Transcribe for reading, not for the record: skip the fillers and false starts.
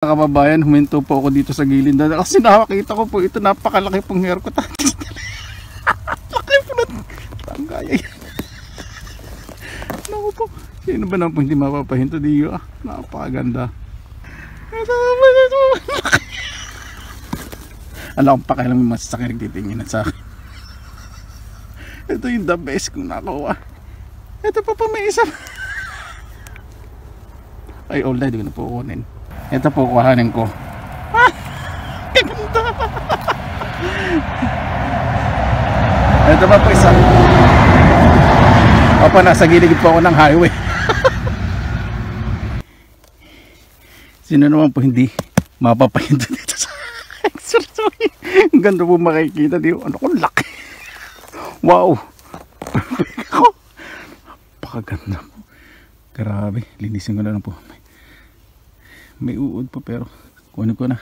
Mga kababayan, huminto po ako dito sa gilid na kasi nakakita ko po ito, napakalaki pong haircut. Laki po na tanggaya yan. Naku po, sino ba naman po hindi mapapahinto diyo? Napakaganda. Ito naman ito. Alam kong pakialam yung masasakit titingin sa akin. Ito yung the best kong nakuha. Ito pa may isa. Ay, all day, di ko na po kunin. Ito po, kuhanin ko. Ganda! Ito pa po isa. Opo, nasa gilid po ako ng highway. Sino naman po hindi mapapahinto dito sa exercise? Ang ganda po makikita dito. Ano ko, laki. Wow! Napakaganda po. Grabe, linisin ko na lang po. May uod po pero kunin ko na.